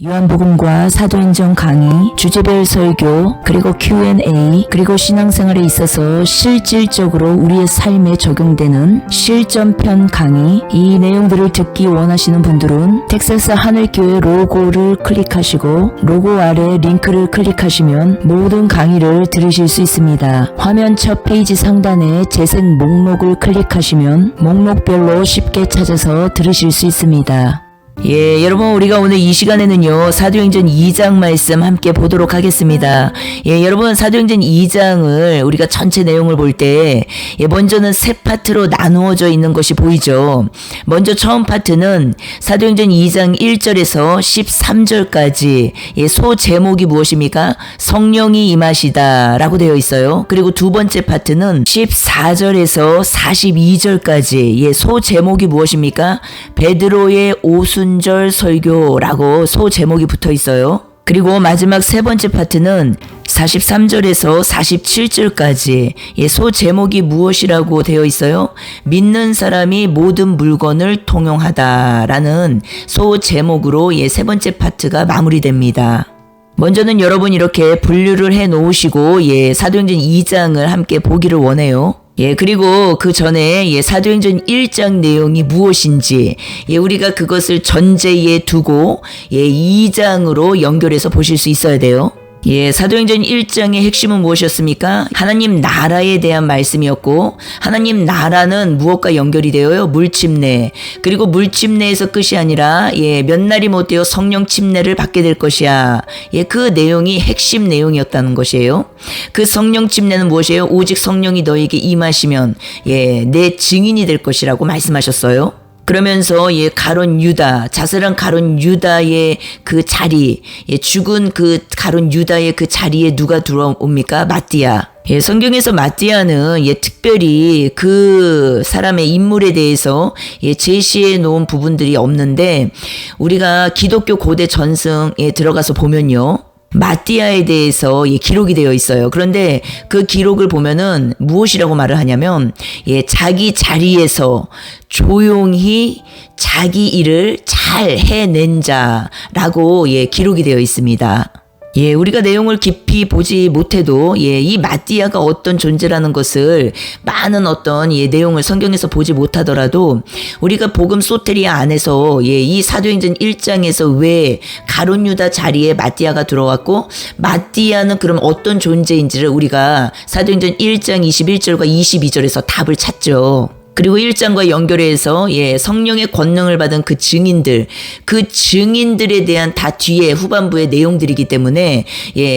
요한복음과 사도행전 강의, 주제별 설교, 그리고 Q&A, 그리고 신앙생활에 있어서 실질적으로 우리의 삶에 적용되는 실전편 강의, 이 내용들을 듣기 원하시는 분들은 텍사스 하늘교회 로고를 클릭하시고 로고 아래 링크를 클릭하시면 모든 강의를 들으실 수 있습니다. 화면 첫 페이지 상단에 재생 목록을 클릭하시면 목록별로 쉽게 찾아서 들으실 수 있습니다. 예, 여러분 우리가 오늘 이 시간에는요 사도행전 2장 말씀 함께 보도록 하겠습니다. 예, 여러분 사도행전 2장을 우리가 전체 내용을 볼 때 먼저는 세 파트로 나누어져 있는 것이 보이죠. 먼저 처음 파트는 사도행전 2장 1절에서 13절까지 소 제목이 무엇입니까? 성령이 임하시다 라고 되어 있어요. 그리고 두 번째 파트는 14절에서 42절까지 소 제목이 무엇입니까? 베드로의 오순절 설교라고 소 제목이 붙어 있어요. 그리고 마지막 세 번째 파트는 43절에서 47절까지 소 제목이 무엇이라고 되어 있어요? 믿는 사람이 모든 물건을 통용하다라는 소 제목으로 세 번째 파트가 마무리됩니다. 먼저는 여러분 이렇게 분류를 해 놓으시고 사도행전 2장을 함께 보기를 원해요. 그리고 그 전에 사도행전 1장 내용이 무엇인지 우리가 그것을 전제에 두고 2장으로 연결해서 보실 수 있어야 돼요. 사도행전 1장의 핵심은 무엇이었습니까? 하나님 나라에 대한 말씀이었고, 하나님 나라는 무엇과 연결이 되어요? 물침례. 그리고 물침례에서 끝이 아니라 몇 날이 못 되어 성령 침례를 받게 될 것이야. 그 내용이 핵심 내용이었다는 것이에요. 그 성령 침례는 무엇이에요? 오직 성령이 너에게 임하시면 내 증인이 될 것이라고 말씀하셨어요. 그러면서 가룟 유다, 자살한 가룟 유다의 그 자리, 죽은 그 가룟 유다의 그 자리에 누가 들어옵니까? 마띠아. 성경에서 마띠아는 특별히 그 사람의 인물에 대해서 제시해 놓은 부분들이 없는데, 우리가 기독교 고대 전승에 들어가서 보면요, 마띠아에 대해서 기록이 되어 있어요. 그런데 그 기록을 보면은 무엇이라고 말을 하냐면 자기 자리에서 조용히 자기 일을 잘 해낸 자라고 기록이 되어 있습니다. 우리가 내용을 깊이 보지 못해도 이 마띠아가 어떤 존재라는 것을 많은 어떤 내용을 성경에서 보지 못하더라도 우리가 복음 소테리아 안에서 이 사도행전 1장에서 왜 가룟 유다 자리에 마띠아가 들어왔고 마띠아는 그럼 어떤 존재인지를 우리가 사도행전 1장 21절과 22절에서 답을 찾죠. 그리고 1장과 연결해서 성령의 권능을 받은 그 증인들에 대한 다 뒤에 후반부의 내용들이기 때문에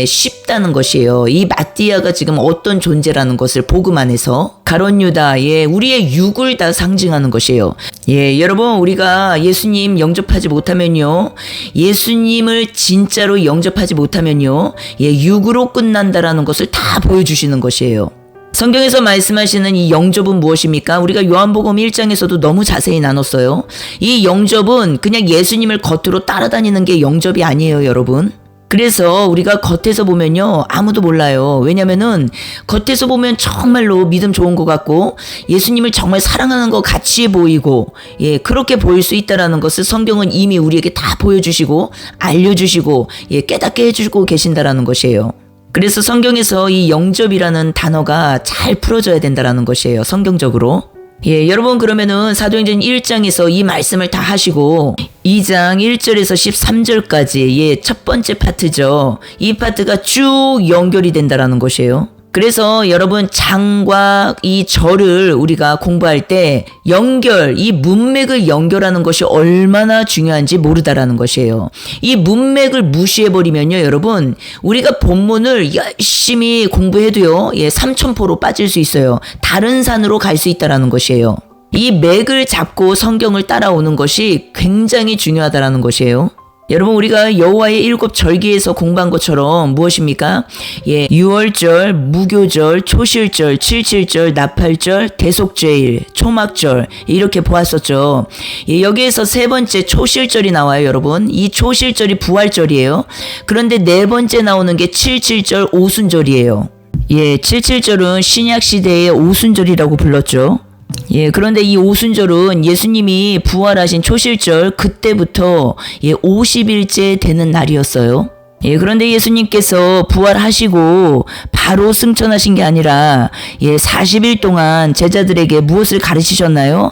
쉽다는 것이에요. 이 마띠아가 지금 어떤 존재라는 것을 복음 안에서 가룟 유다, 우리의 육을 다 상징하는 것이에요. 여러분 우리가 예수님 영접하지 못하면요, 예수님을 진짜로 영접하지 못하면요, 육으로 끝난다라는 것을 다 보여주시는 것이에요. 성경에서 말씀하시는 이 영접은 무엇입니까? 우리가 요한복음 1장에서도 너무 자세히 나눴어요. 이 영접은 그냥 예수님을 겉으로 따라다니는 게 영접이 아니에요, 여러분. 그래서 우리가 겉에서 보면요, 아무도 몰라요. 왜냐면은 겉에서 보면 정말로 믿음 좋은 것 같고 예수님을 정말 사랑하는 것 같이 보이고 그렇게 보일 수 있다라는 것을 성경은 이미 우리에게 다 보여주시고 알려주시고 깨닫게 해주고 계신다라는 것이에요. 그래서 성경에서 이 영접이라는 단어가 잘 풀어져야 된다라는 것이에요, 성경적으로. 여러분 그러면은 사도행전 1장에서 이 말씀을 다 하시고 2장 1절에서 13절까지 첫 번째 파트죠. 이 파트가 쭉 연결이 된다라는 것이에요. 그래서 여러분 장과 이 절을 우리가 공부할 때 이 문맥을 연결하는 것이 얼마나 중요한지 모르다라는 것이에요. 이 문맥을 무시해버리면요, 여러분 우리가 본문을 열심히 공부해도요, 삼천포로 빠질 수 있어요. 다른 산으로 갈 수 있다라는 것이에요. 이 맥을 잡고 성경을 따라오는 것이 굉장히 중요하다라는 것이에요. 여러분 우리가 여호와의 7 절기에서 공부한 것처럼 무엇입니까? 유월절, 무교절, 초실절, 칠칠절, 나팔절, 대속죄일, 초막절 이렇게 보았었죠. 여기에서 세 번째 초실절이 나와요, 여러분. 이 초실절이 부활절이에요. 그런데 네 번째 나오는 게 칠칠절 오순절이에요. 칠칠절은 신약시대의 오순절이라고 불렀죠. 그런데 이 오순절은 예수님이 부활하신 초실절 그때부터 50일째 되는 날이었어요. 그런데 예수님께서 부활하시고 바로 승천하신 게 아니라 40일 동안 제자들에게 무엇을 가르치셨나요?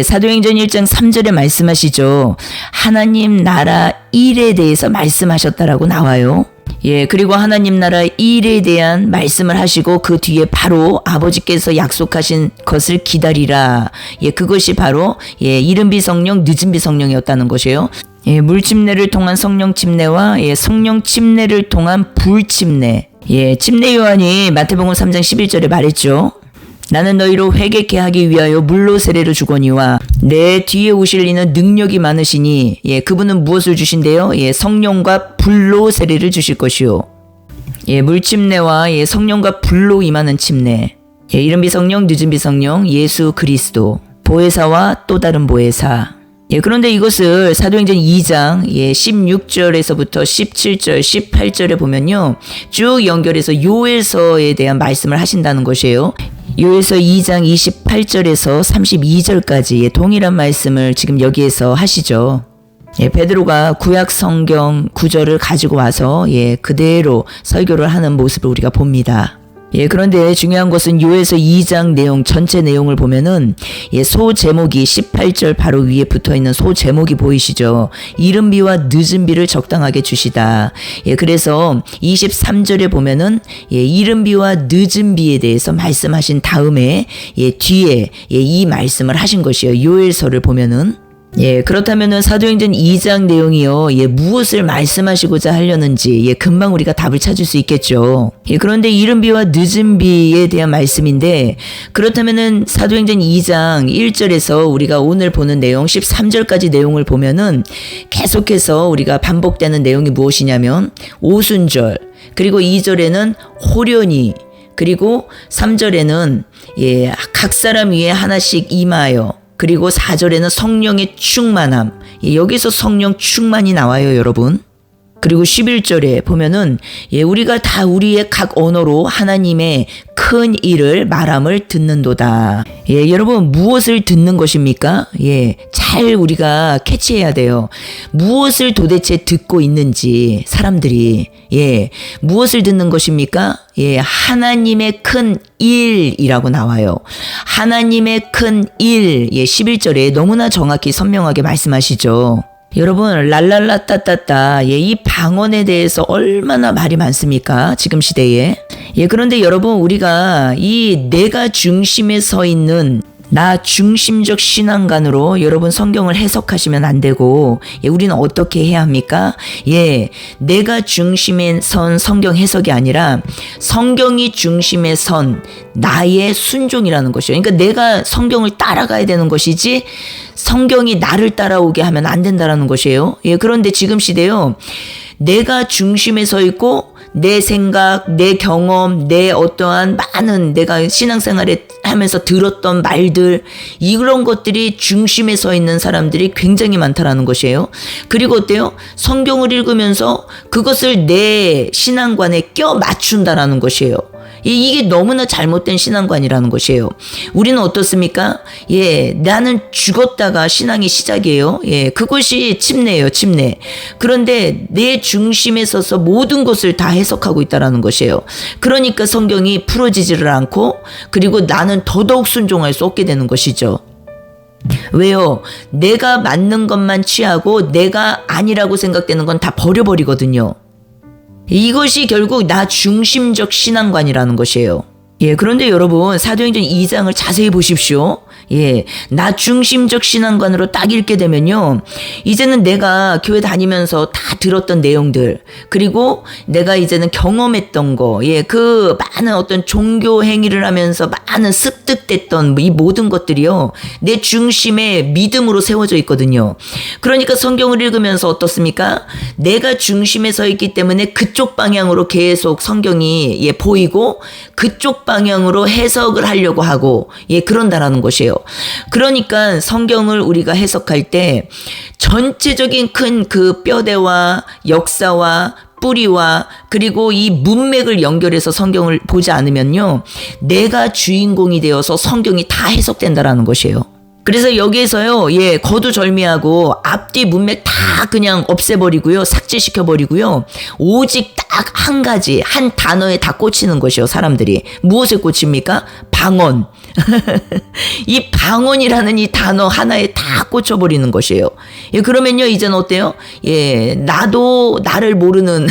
사도행전 1장 3절에 말씀하시죠. 하나님 나라 일에 대해서 말씀하셨다라고 나와요. 그리고 하나님 나라 일에 대한 말씀을 하시고 그 뒤에 바로 아버지께서 약속하신 것을 기다리라. 그것이 바로 이른 비성령 늦은 비성령이었다는 것이에요. 물침례를 통한 성령 침례와 성령 침례를 통한 불침례. 침례 요한이 마태복음 3장 11절에 말했죠. 나는 너희로 회개케 하기 위하여 물로 세례를 주거니와 내 뒤에 오실 이는 능력이 많으시니 그분은 무엇을 주신대요? 성령과 불로 세례를 주실 것이요. 물침례와 성령과 불로 임하는 침례. 이른 비성령 늦은 비성령 예수 그리스도 보혜사와 또 다른 보혜사. 그런데 이것을 사도행전 2장 16절에서부터 17절, 18절에 보면요. 쭉 연결해서 요엘서에 대한 말씀을 하신다는 것이에요. 요엘서 2장 28절에서 32절까지 동일한 말씀을 지금 여기에서 하시죠. 베드로가 구약 성경 구절을 가지고 와서 그대로 설교를 하는 모습을 우리가 봅니다. 그런데 중요한 것은 요엘서 2장 내용 전체 내용을 보면은 소 제목이 18절 바로 위에 붙어있는 소 제목이 보이시죠. 이른 비와 늦은 비를 적당하게 주시다. 그래서 23절에 보면은 이른 비와 늦은 비에 대해서 말씀하신 다음에 뒤에 이 말씀을 하신 것이에요. 요엘서를 보면은 그렇다면은 사도행전 2장 내용이요. 무엇을 말씀하시고자 하려는지 금방 우리가 답을 찾을 수 있겠죠. 그런데 이른 비와 늦은 비에 대한 말씀인데 그렇다면은 사도행전 2장 1절에서 우리가 오늘 보는 내용 13절까지 내용을 보면은 계속해서 우리가 반복되는 내용이 무엇이냐면 오순절 그리고 2절에는 호련히 그리고 3절에는 각 사람 위에 하나씩 임하여 그리고 4절에는 성령의 충만함. 여기서 성령 충만이 나와요, 여러분. 그리고 11절에 보면은 우리가 다 우리의 각 언어로 하나님의 큰 일을 말함을 듣는도다. 여러분 무엇을 듣는 것입니까? 잘 우리가 캐치해야 돼요. 무엇을 도대체 듣고 있는지 사람들이 무엇을 듣는 것입니까? 하나님의 큰 일이라고 나와요. 하나님의 큰 일. 11절에 너무나 정확히 선명하게 말씀하시죠. 여러분 랄랄라 따따따 이 방언에 대해서 얼마나 말이 많습니까? 지금 시대에. 그런데 여러분 우리가 이 내가 중심에 서 있는 나 중심적 신앙관으로 여러분 성경을 해석하시면 안 되고 우리는 어떻게 해야 합니까? 내가 중심에 선 성경 해석이 아니라 성경이 중심에 선 나의 순종이라는 것이요. 그러니까 내가 성경을 따라가야 되는 것이지 성경이 나를 따라오게 하면 안 된다라는 것이에요. 그런데 지금 시대요. 내가 중심에 서 있고 내 생각, 내 경험, 내 어떠한 많은 내가 신앙생활에 하면서 들었던 말들 이런 것들이 중심에 서 있는 사람들이 굉장히 많다라는 것이에요. 그리고 어때요? 성경을 읽으면서 그것을 내 신앙관에 껴 맞춘다라는 것이에요. 이게 너무나 잘못된 신앙관이라는 것이에요. 우리는 어떻습니까? 나는 죽었다가 신앙이 시작이에요. 그것이 침례예요, 침례. 그런데 내 중심에 서서 모든 것을 다 해석하고 있다라는 것이에요. 그러니까 성경이 풀어지지를 않고 그리고 나는 더더욱 순종할 수 없게 되는 것이죠. 왜요? 내가 맞는 것만 취하고 내가 아니라고 생각되는 건 다 버려버리거든요. 이것이 결국 나 중심적 신앙관이라는 것이에요. 그런데 여러분 사도행전 2장을 자세히 보십시오. 나 중심적 신앙관으로 딱 읽게 되면요. 이제는 내가 교회 다니면서 다 들었던 내용들, 그리고 내가 이제는 경험했던 거, 그 많은 어떤 종교 행위를 하면서 많은 습득됐던 이 모든 것들이요. 내 중심에 믿음으로 세워져 있거든요. 그러니까 성경을 읽으면서 어떻습니까? 내가 중심에 서 있기 때문에 그쪽 방향으로 계속 성경이 보이고 그쪽 방향으로 해석을 하려고 하고 그런다라는 것이에요. 그러니까 성경을 우리가 해석할 때 전체적인 큰 그 뼈대와 역사와 뿌리와 그리고 이 문맥을 연결해서 성경을 보지 않으면요, 내가 주인공이 되어서 성경이 다 해석된다라는 것이에요. 그래서 여기에서요, 거두절미하고 앞뒤 문맥 다 그냥 없애버리고요, 삭제시켜버리고요, 오직 딱 한 가지, 한 단어에 다 꽂히는 것이요, 사람들이. 무엇에 꽂힙니까? 방언. 이 방언이라는 이 단어 하나에 다 꽂혀버리는 것이에요. 그러면요, 이제는 어때요? 나도 나를 모르는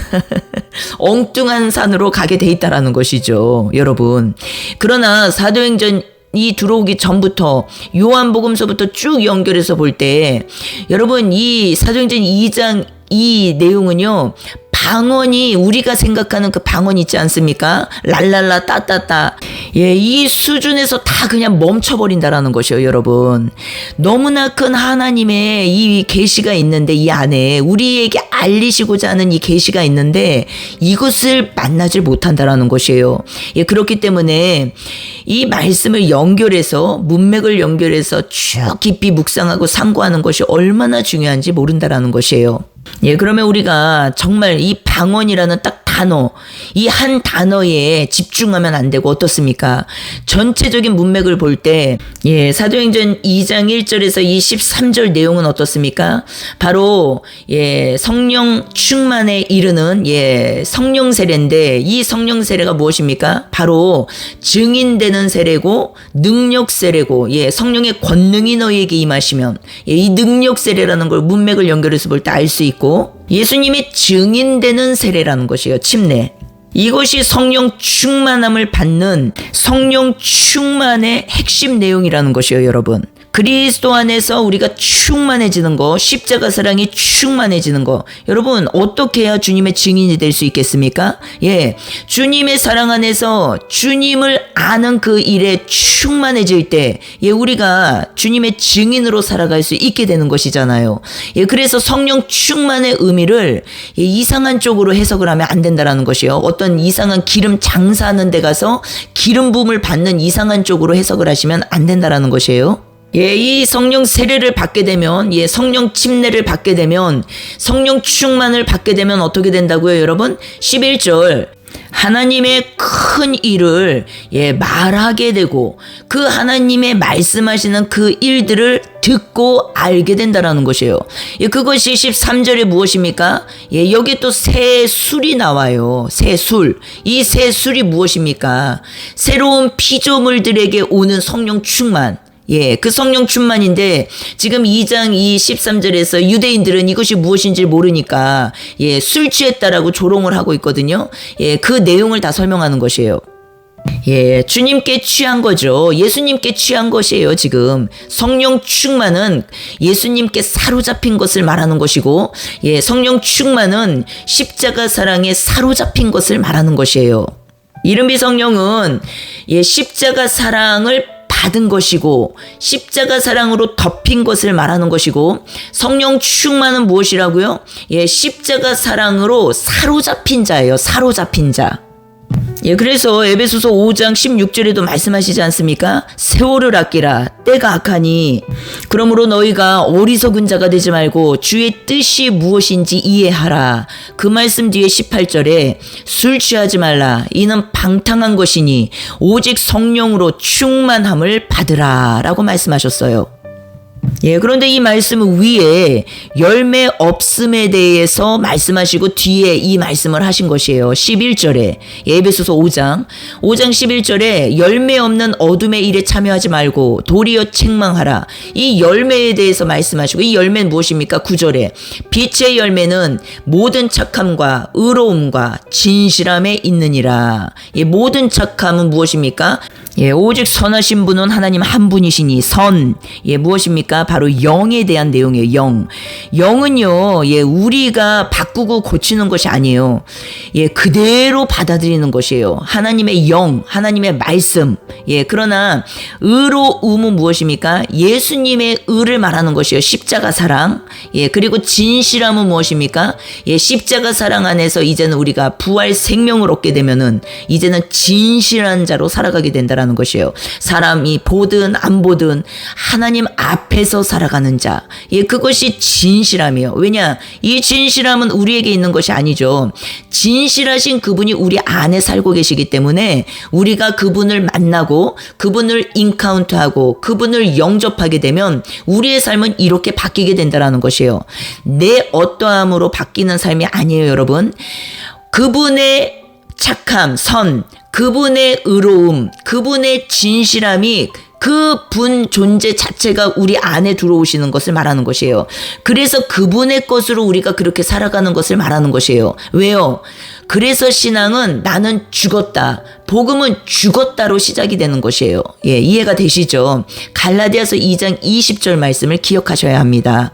엉뚱한 산으로 가게 돼 있다라는 것이죠, 여러분. 그러나 사도행전 이 들어오기 전부터 요한복음서부터 쭉 연결해서 볼 때 여러분, 이 사도행전 2장 이 내용은요, 방언이 우리가 생각하는 그 방언 있지 않습니까? 랄랄라 따따따. 이 수준에서 다 그냥 멈춰버린다라는 것이요, 여러분. 너무나 큰 하나님의 이 계시가 있는데, 이 안에 우리에게 알리시고자 하는 이 계시가 있는데 이것을 만나질 못한다라는 것이에요. 그렇기 때문에 이 말씀을 연결해서, 문맥을 연결해서 쭉 깊이 묵상하고 상고하는 것이 얼마나 중요한지 모른다라는 것이에요. 그러면 우리가 정말 이 방언이라는 딱 단어, 이 한 단어에 집중하면 안 되고 어떻습니까? 전체적인 문맥을 볼 때, 사도행전 2장 1절에서 23절 내용은 어떻습니까? 바로, 성령 충만에 이르는, 성령 세례인데, 이 성령 세례가 무엇입니까? 바로 증인되는 세례고, 능력 세례고, 성령의 권능이 너희에게 임하시면, 이 능력 세례라는 걸 문맥을 연결해서 볼 때 알 수 있고, 예수님의 증인되는 세례라는 것이에요. 침례. 이것이 성령 충만함을 받는 성령 충만의 핵심 내용이라는 것이에요, 여러분. 그리스도 안에서 우리가 충만해지는 거, 십자가 사랑이 충만해지는 거. 여러분, 어떻게 해야 주님의 증인이 될 수 있겠습니까? 주님의 사랑 안에서 주님을 아는 그 일에 충만해질 때, 우리가 주님의 증인으로 살아갈 수 있게 되는 것이잖아요. 그래서 성령 충만의 의미를 이상한 쪽으로 해석을 하면 안 된다라는 것이요. 어떤 이상한 기름 장사하는 데 가서 기름 부음을 받는 이상한 쪽으로 해석을 하시면 안 된다라는 것이에요. 이 성령 세례를 받게 되면, 성령 침례를 받게 되면, 성령 충만을 받게 되면 어떻게 된다고요, 여러분? 11절. 하나님의 큰 일을 말하게 되고 그 하나님의 말씀하시는 그 일들을 듣고 알게 된다라는 것이에요. 그것이 13절에 무엇입니까? 여기 또 새 술이 나와요. 새 술. 이 새 술이 무엇입니까? 새로운 피조물들에게 오는 성령 충만. 그 성령 충만인데 지금 2장 13절에서 유대인들은 이것이 무엇인지 모르니까 술 취했다라고 조롱을 하고 있거든요. 그 내용을 다 설명하는 것이에요. 주님께 취한 거죠. 예수님께 취한 것이에요. 지금 성령 충만은 예수님께 사로잡힌 것을 말하는 것이고, 성령 충만은 십자가 사랑에 사로잡힌 것을 말하는 것이에요. 이른비 성령은 십자가 사랑을 받은 것이고 십자가 사랑으로 덮인 것을 말하는 것이고, 성령 충만은 무엇이라고요? 십자가 사랑으로 사로잡힌 자예요. 사로잡힌 자. 그래서 에베소서 5장 16절에도 말씀하시지 않습니까? 세월을 아끼라, 때가 악하니. 그러므로 너희가 어리석은 자가 되지 말고 주의 뜻이 무엇인지 이해하라. 그 말씀 뒤에 18절에 술 취하지 말라. 이는 방탕한 것이니 오직 성령으로 충만함을 받으라 라고 말씀하셨어요. 그런데 이 말씀 위에 열매 없음에 대해서 말씀하시고 뒤에 이 말씀을 하신 것이에요. 11절에 에베소서 5장 11절에 열매 없는 어둠의 일에 참여하지 말고 도리어 책망하라. 이 열매에 대해서 말씀하시고, 이 열매는 무엇입니까? 9절에 빛의 열매는 모든 착함과 의로움과 진실함에 있느니라. 모든 착함은 무엇입니까? 오직 선하신 분은 하나님 한 분이시니 선. 무엇입니까? 바로 영에 대한 내용이에요. 영. 영은요, 우리가 바꾸고 고치는 것이 아니에요. 그대로 받아들이는 것이에요. 하나님의 영, 하나님의 말씀. 그러나 의로움은 무엇입니까? 예수님의 의를 말하는 것이에요. 십자가 사랑. 그리고 진실함은 무엇입니까? 십자가 사랑 안에서 이제는 우리가 부활 생명을 얻게 되면은 이제는 진실한 자로 살아가게 된다라는 것이에요. 사람이 보든 안 보든 하나님 앞에 안에서 살아가는 자. 예, 그것이 진실함이에요. 왜냐? 이 진실함은 우리에게 있는 것이 아니죠. 진실하신 그분이 우리 안에 살고 계시기 때문에 우리가 그분을 만나고 그분을 인카운트하고 그분을 영접하게 되면 우리의 삶은 이렇게 바뀌게 된다는 것이에요. 내 어떠함으로 바뀌는 삶이 아니에요, 여러분. 그분의 착함, 선, 그분의 의로움, 그분의 진실함이 그분 존재 자체가 우리 안에 들어오시는 것을 말하는 것이에요. 그래서 그분의 것으로 우리가 그렇게 살아가는 것을 말하는 것이에요. 왜요? 그래서 신앙은 나는 죽었다. 복음은 죽었다로 시작이 되는 것이에요. 예, 이해가 되시죠? 갈라디아서 2장 20절 말씀을 기억하셔야 합니다.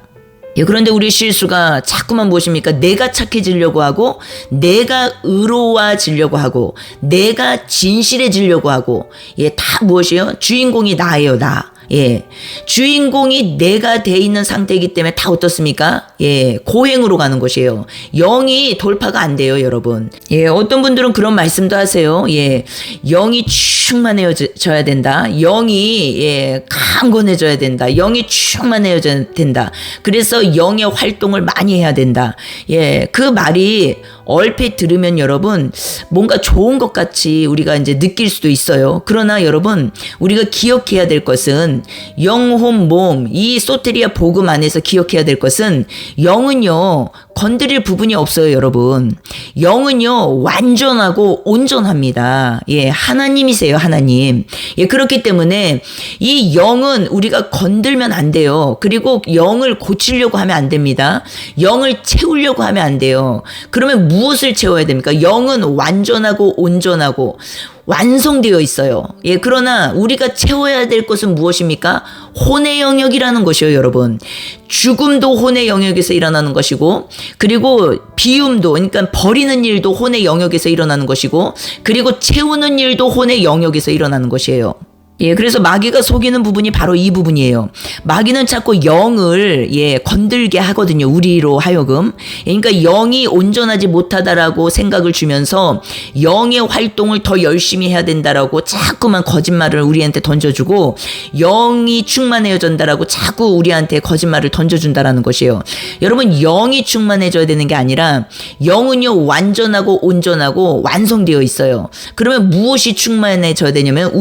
예, 그런데 우리 실수가 자꾸만 무엇입니까? 내가 착해지려고 하고, 내가 의로워지려고 하고, 내가 진실해지려고 하고, 예, 다 무엇이에요? 주인공이 나예요, 나. 예, 주인공이 내가 돼 있는 상태이기 때문에 다 어떻습니까? 예, 고행으로 가는 것이에요. 영이 돌파가 안 돼요, 여러분. 예, 어떤 분들은 그런 말씀도 하세요. 예, 영이 충만해져야 된다. 영이 강건해져야 된다. 영이 충만해져야 된다. 그래서 영의 활동을 많이 해야 된다. 예, 그 말이 얼핏 들으면 여러분 뭔가 좋은 것 같이 우리가 이제 느낄 수도 있어요. 그러나 여러분 우리가 기억해야 될 것은 영혼 몸 이 소테리아 복음 안에서 기억해야 될 것은 영은요 건드릴 부분이 없어요, 여러분. 영은요 완전하고 온전합니다. 예, 하나님이세요, 하나님. 예, 그렇기 때문에 이 영은 우리가 건들면 안 돼요. 그리고 영을 고치려고 하면 안 됩니다. 영을 채우려고 하면 안 돼요. 그러면 무엇을 채워야 됩니까? 영은 완전하고 온전하고 완성되어 있어요. 예, 그러나 우리가 채워야 될 것은 무엇입니까? 혼의 영역이라는 것이요, 여러분. 죽음도 혼의 영역에서 일어나는 것이고, 그리고 비움도, 그러니까 버리는 일도 혼의 영역에서 일어나는 것이고, 그리고 채우는 일도 혼의 영역에서 일어나는 것이에요. 예, 그래서 마귀가 속이는 부분이 바로 이 부분이에요. 마귀는 자꾸 영을 건들게 하거든요. 우리로 하여금. 그러니까 영이 온전하지 못하다라고 생각을 주면서 영의 활동을 더 열심히 해야 된다라고 자꾸만 거짓말을 우리한테 던져주고 영이 충만해진다라고 자꾸 우리한테 거짓말을 던져준다라는 것이에요. 여러분 영이 충만해져야 되는 게 아니라 영은요 완전하고 온전하고 완성되어 있어요. 그러면 무엇이 충만해져야 되냐면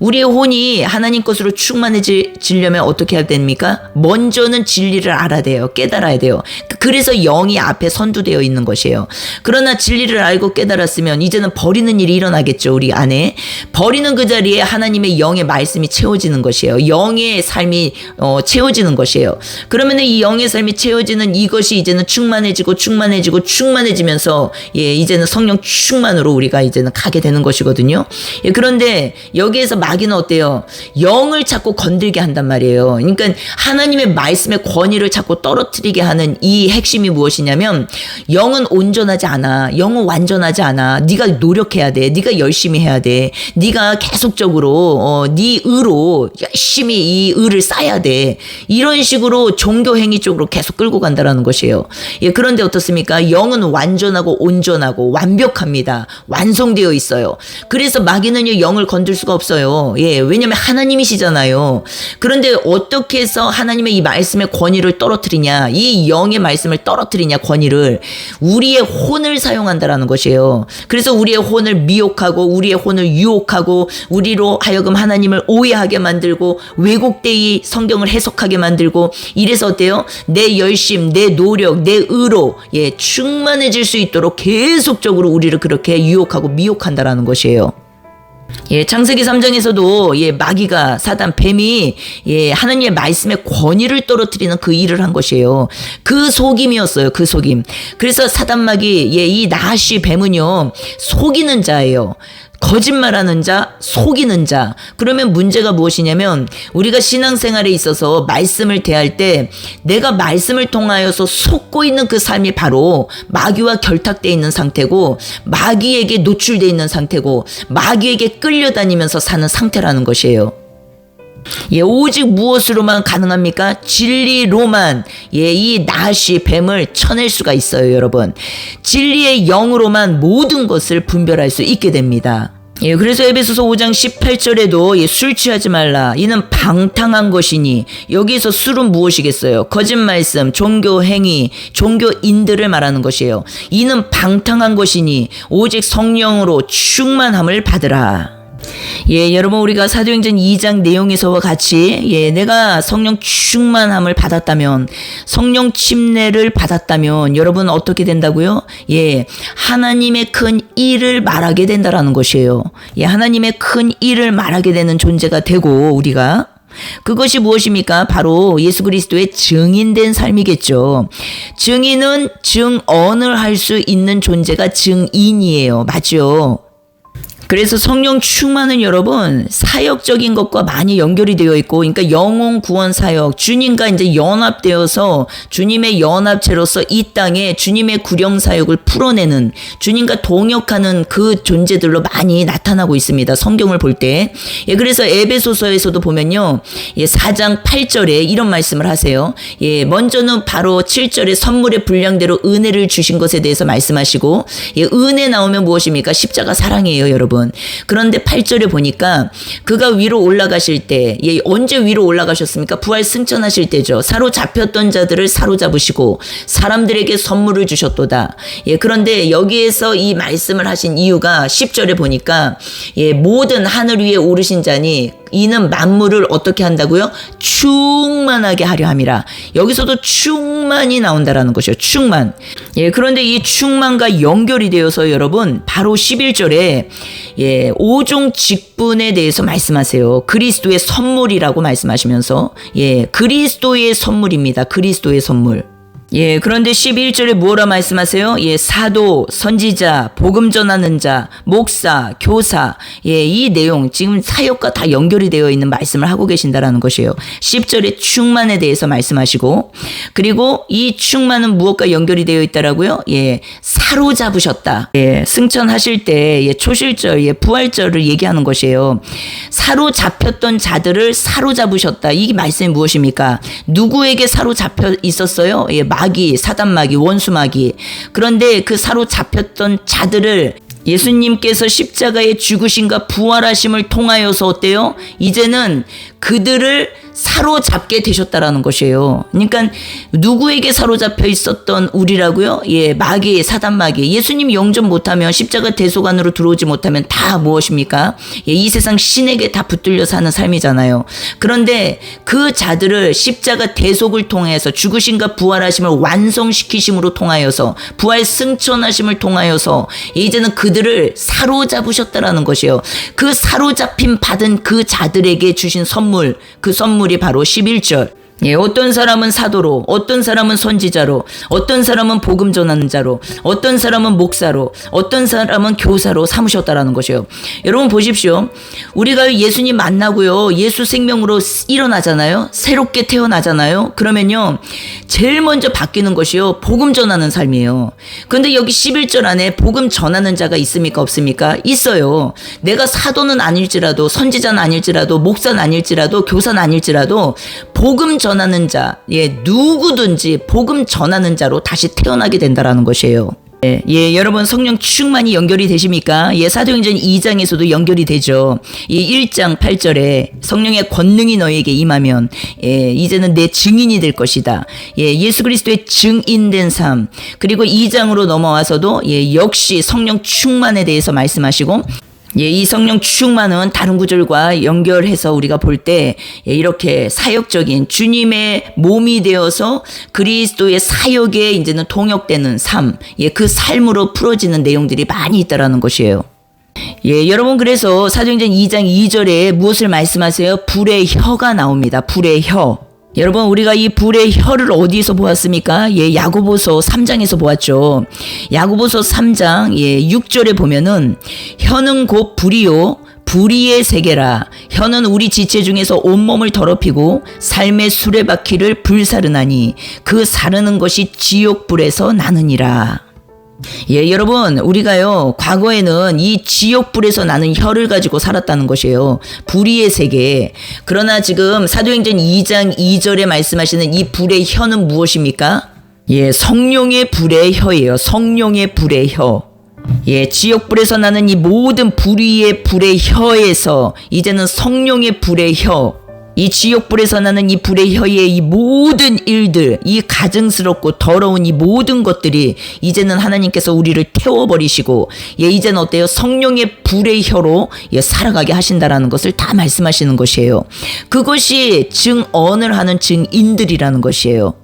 우리의 혼이 하나님 것으로 충만해지려면 어떻게 해야 됩니까? 먼저는 진리를 알아야 돼요. 깨달아야 돼요. 그래서 영이 앞에 선두되어 있는 것이에요. 그러나 진리를 알고 깨달았으면 이제는 버리는 일이 일어나겠죠. 우리 안에. 버리는 그 자리에 하나님의 영의 말씀이 채워지는 것이에요. 영의 삶이 채워지는 것이에요. 그러면 이 영의 삶이 채워지는 이것이 이제는 충만해지면서 이제는 성령 충만으로 우리가 이제는 가게 되는 것이거든요. 그런데 여기에서 마귀는 어때요? 영을 자꾸 건들게 한단 말이에요. 그러니까 하나님의 말씀의 권위를 자꾸 떨어뜨리게 하는 이 핵심이 무엇이냐면 영은 온전하지 않아. 영은 완전하지 않아. 네가 노력해야 돼. 네가 열심히 해야 돼. 네가 계속적으로 네 의로 열심히 이 의를 쌓아야 돼. 이런 식으로 종교 행위 쪽으로 계속 끌고 간다라는 것이에요. 예, 그런데 어떻습니까? 영은 완전하고 온전하고 완벽합니다. 완성되어 있어요. 그래서 마귀는요 영을 건들 수가 없어요. 예, 왜냐면 하나님이시잖아요. 그런데 어떻게 해서 하나님의 이 말씀의 권위를 떨어뜨리냐, 이 영의 말씀을 떨어뜨리냐, 권위를 우리의 혼을 사용한다라는 것이에요. 그래서 우리의 혼을 미혹하고 우리의 혼을 유혹하고 우리로 하여금 하나님을 오해하게 만들고 왜곡되이 성경을 해석하게 만들고 이래서 어때요? 내 열심, 내 노력, 내 의로 충만해질 수 있도록 계속적으로 우리를 그렇게 유혹하고 미혹한다라는 것이에요. 창세기 3장에서도 마귀가 사단 뱀이 하나님의 말씀의 권위를 떨어뜨리는 그 일을 한 것이에요. 그 속임이었어요. 그 속임. 그래서 사단 마귀 이 나하시 뱀은요 속이는 자예요. 거짓말하는 자, 속이는 자. 그러면 문제가 무엇이냐면 우리가 신앙생활에 있어서 말씀을 대할 때 내가 말씀을 통하여서 속고 있는 그 삶이 바로 마귀와 결탁되어 있는 상태고 마귀에게 노출되어 있는 상태고 마귀에게 끌려다니면서 사는 상태라는 것이에요. 오직 무엇으로만 가능합니까? 진리로만 이 나하시 뱀을 쳐낼 수가 있어요, 여러분. 진리의 영으로만 모든 것을 분별할 수 있게 됩니다. 예, 그래서 에베소서 5장 18절에도 예, 술 취하지 말라. 이는 방탕한 것이니. 여기서 술은 무엇이겠어요? 거짓 말씀, 종교 행위, 종교인들을 말하는 것이에요. 이는 방탕한 것이니 오직 성령으로 충만함을 받으라. 예, 여러분 우리가 사도행전 2장 내용에서와 같이 내가 성령 충만함을 받았다면, 성령 침례를 받았다면 여러분 어떻게 된다고요? 하나님의 큰 일을 말하게 된다라는 것이에요. 하나님의 큰 일을 말하게 되는 존재가 되고, 우리가 그것이 무엇입니까? 바로 예수 그리스도의 증인된 삶이겠죠. 증인은 증언을 할 수 있는 존재가 증인이에요. 맞죠? 그래서 성령 충만은 여러분 사역적인 것과 많이 연결이 되어 있고, 그러니까 영혼 구원 사역, 주님과 이제 연합되어서 주님의 연합체로서 이 땅에 주님의 구령 사역을 풀어내는, 주님과 동역하는 그 존재들로 많이 나타나고 있습니다. 성경을 볼 때. 그래서 에베소서에서도 보면요, 4장 8절에 이런 말씀을 하세요. 먼저는 바로 7절에 선물의 분량대로 은혜를 주신 것에 대해서 말씀하시고, 은혜 나오면 무엇입니까? 십자가 사랑이에요, 여러분. 그런데 8절에 보니까 그가 위로 올라가실 때, 언제 위로 올라가셨습니까? 부활 승천하실 때죠. 사로잡혔던 자들을 사로잡으시고 사람들에게 선물을 주셨도다. 그런데 여기에서 이 말씀을 하신 이유가 10절에 보니까 모든 하늘 위에 오르신 자니 이는 만물을 어떻게 한다고요? 충만하게 하려 함이라. 여기서도 충만이 나온다라는 것이요. 충만. 그런데 이 충만과 연결이 되어서 여러분 바로 11절에 5종 직분에 대해서 말씀하세요. 그리스도의 선물이라고 말씀하시면서 그리스도의 선물입니다. 그리스도의 선물. 그런데 11절에 뭐라 말씀하세요? 사도, 선지자, 복음 전하는 자, 목사, 교사, 이 내용 지금 사역과 다 연결이 되어 있는 말씀을 하고 계신다라는 것이에요. 10절에 충만에 대해서 말씀하시고, 그리고 이 충만은 무엇과 연결이 되어 있다라고요? 사로잡으셨다. 승천하실 때 초실절, 부활절을 얘기하는 것이에요. 사로잡혔던 자들을 사로잡으셨다. 이 말씀이 무엇입니까? 누구에게 사로잡혀 있었어요? 마귀, 사단 마귀, 원수 마귀. 그런데 그 사로잡혔던 자들을 예수님께서 십자가에 죽으심과 부활하심을 통하여서 어때요? 이제는 그들을 사로잡게 되셨다라는 것이에요. 그러니까 누구에게 사로잡혀 있었던 우리라고요? 마귀, 사단 마귀. 예수님 영접 못하면, 십자가 대속 안으로 들어오지 못하면 다 무엇입니까? 이 세상 신에게 다 붙들려 사는 삶이잖아요. 그런데 그 자들을 십자가 대속을 통해서, 죽으심과 부활하심을 완성시키심으로 통하여서, 부활 승천하심을 통하여서 이제는 그들을 사로잡으셨다라는 것이에요. 그 사로잡힘 받은 그 자들에게 주신 선물, 그 선물이 바로 11절. 어떤 사람은 사도로, 어떤 사람은 선지자로, 어떤 사람은 복음 전하는 자로, 어떤 사람은 목사로, 어떤 사람은 교사로 삼으셨다라는 것이에요. 여러분 보십시오. 우리가 예수님 만나고요, 예수 생명으로 일어나잖아요. 새롭게 태어나잖아요. 그러면요, 제일 먼저 바뀌는 것이요, 복음 전하는 삶이에요. 그런데 여기 11절 안에 복음 전하는 자가 있습니까? 없습니까? 있어요. 내가 사도는 아닐지라도, 선지자는 아닐지라도, 목사는 아닐지라도, 교사는 아닐지라도 복음 전하는 자, 누구든지 복음 전하는 자로 다시 태어나게 된다라는 것이에요. 여러분 성령 충만이 연결이 되십니까? 사도행전 2장에서도 연결이 되죠. 1장 8절에 성령의 권능이 너에게 임하면 이제는 내 증인이 될 것이다. 예수 그리스도의 증인된 삶. 그리고 2장으로 넘어와서도 역시 성령 충만에 대해서 말씀하시고, 이 성령 충만은 다른 구절과 연결해서 우리가 볼 때 이렇게 사역적인 주님의 몸이 되어서 그리스도의 사역에 이제는 동역되는 삶, 그 삶으로 풀어지는 내용들이 많이 있다라는 것이에요. 여러분 그래서 사도행전 2장 2절에 무엇을 말씀하세요? 불의 혀가 나옵니다. 불의 혀. 여러분 우리가 이 불의 혀를 어디서 보았습니까? 야고보서 3장에서 보았죠. 야고보서 3장 6절에 보면은 혀는 곧 불이요 불의의 세계라. 혀는 우리 지체 중에서 온몸을 더럽히고 삶의 수레바퀴를 불사르나니 그 사르는 것이 지옥불에서 나느니라. 여러분 우리가요 과거에는 이 지옥불에서 나는 혀를 가지고 살았다는 것이에요. 불의의 세계. 그러나 지금 사도행전 2장 2절에 말씀하시는 이 불의 혀는 무엇입니까? 성령의 불의 혀예요. 성령의 불의 혀. 예, 지옥불에서 나는 이 모든 불의의 불의 혀에서 이제는 성령의 불의 혀, 이 지옥불에서 나는 이 불의 혀의 이 모든 일들, 이 가증스럽고 더러운 이 모든 것들이 이제는 하나님께서 우리를 태워버리시고, 예, 이제는 어때요? 성령의 불의 혀로 예, 살아가게 하신다라는 것을 다 말씀하시는 것이에요. 그것이 증언을 하는 증인들이라는 것이에요.